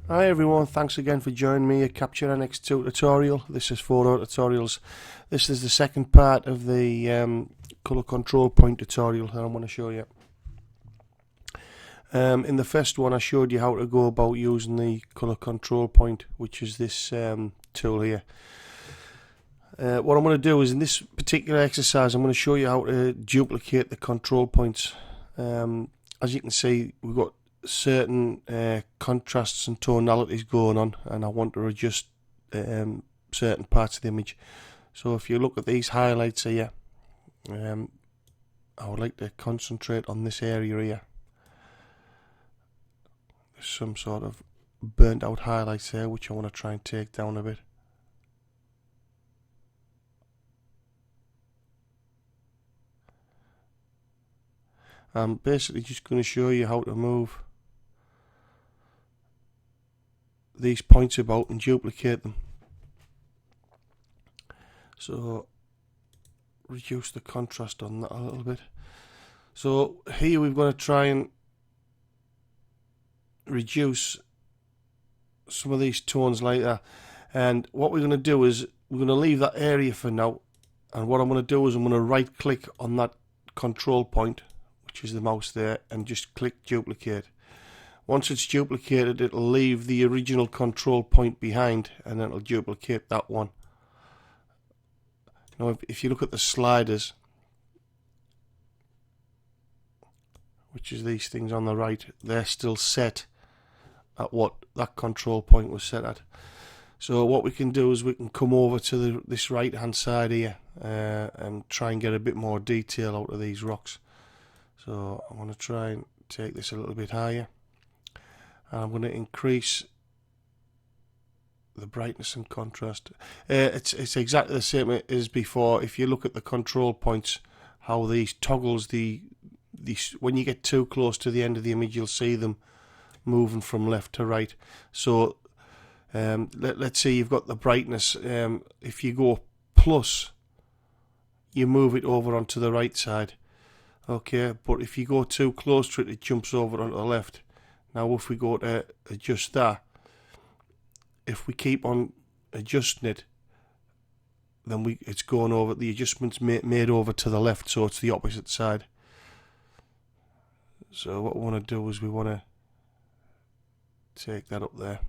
Hi everyone, thanks again for joining me at Capture NX2 tutorial. This is photo tutorials. This is the second part of the color control point tutorial that I'm going to show you. In the first one I showed you how to go about using the color control point, which is this tool here. What I'm going to do is in this particular exercise I'm going to show you how to duplicate the control points. As you can see, we've got certain contrasts and tonalities going on, and I want to adjust certain parts of the image. So if you look at these highlights here, I would like to concentrate on this area here. There's some sort of burnt out highlights there which I want to try and take down a bit. I'm basically just going to show you how to move these points about and duplicate them. So reduce the contrast on that a little bit. So here we've got to try and reduce some of these tones like that, and what we're going to do is we're going to leave that area for now, and what I'm going to do is I'm going to right click on that control point, which is the mouse there, and just click duplicate. Once it's duplicated, it'll leave the original control point behind, and then it'll duplicate that one. Now if you look at the sliders, which is these things on the right, they're still set at what that control point was set at. So what we can do is we can come over to this right hand side here and try and get a bit more detail out of these rocks. So I'm going to try and take this a little bit higher, and I'm going to increase the brightness and contrast. It's exactly the same as before. If you look at the control points, how these toggles, when you get too close to the end of the image, you'll see them moving from left to right. So let's say you've got the brightness. If you go plus, you move it over onto the right side. Okay, but if you go too close to it, it jumps over onto the left. Now if we go to adjust that, if we keep on adjusting it, then it's going over, the adjustment's made over to the left, so it's the opposite side. So what we want to do is we want to take that up there,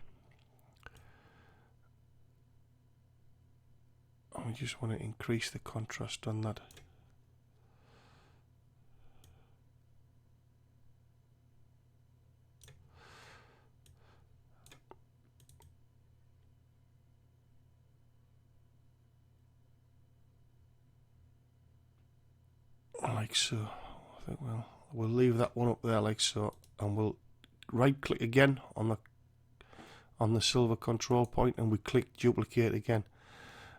and we just want to increase the contrast on that. Like so. I think we'll leave that one up there like so, and we'll right click again on the silver control point, and we click duplicate again.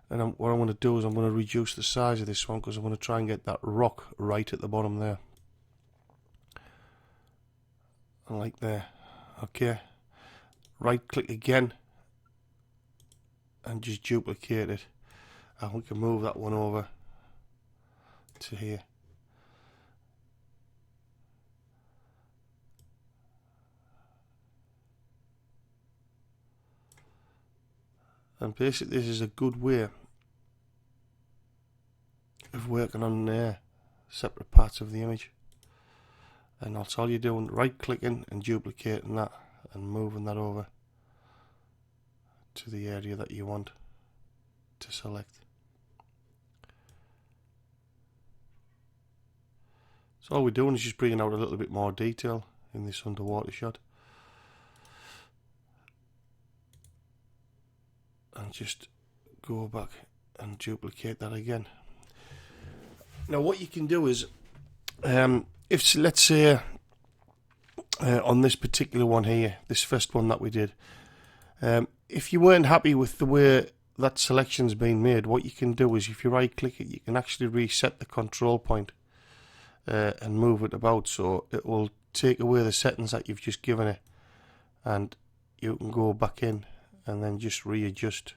And what I'm going to do is I'm going to reduce the size of this one, because I'm going to try and get that rock right at the bottom there, and like there. Okay, right click again and just duplicate it, and we can move that one over to here. And basically this is a good way of working on separate parts of the image, and that's all you're doing, right clicking and duplicating that and moving that over to the area that you want to select. So all we're doing is just bringing out a little bit more detail in this underwater shot, and just go back and duplicate that again. Now what you can do is, if let's say on this particular one here, this first one that we did, if you weren't happy with the way that selection's been made, what you can do is if you right click it, you can actually reset the control point and move it about, so it will take away the settings that you've just given it, and you can go back in and then just readjust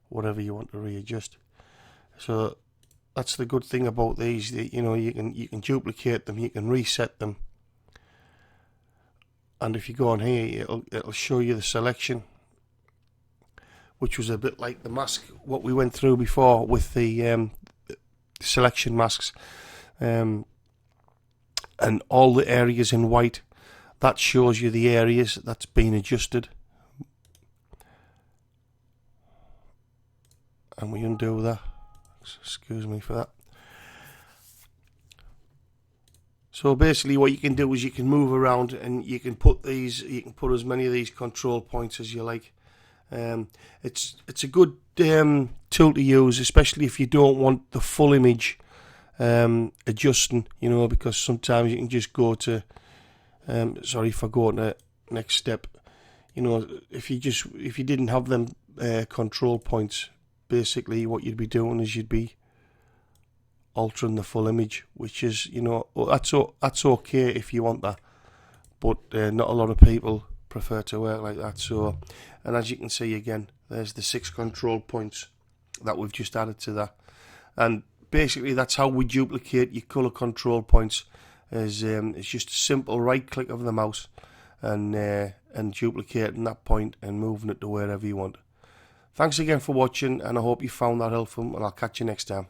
whatever you want to readjust. So that's the good thing about these. You can duplicate them, you can reset them, and if you go on here, it'll show you the selection, which was a bit like the mask what we went through before with the selection masks, and all the areas in white. That shows you the areas that's been adjusted. And we undo that. Excuse me for that. So basically what you can do is you can move around and you can put as many of these control points as you like. It's a good tool to use, especially if you don't want the full image adjusting, because sometimes you can just go to sorry for going to next step. If you didn't have them control points, basically what you'd be doing is you'd be altering the full image, which is that's okay if you want that, but not a lot of people prefer to work like that. So, and as you can see again, there's the 6 control points that we've just added to that, and basically that's how we duplicate your color control points. It's just a simple right click of the mouse and duplicating that point and moving it to wherever you want. Thanks again for watching, and I hope you found that helpful, and I'll catch you next time.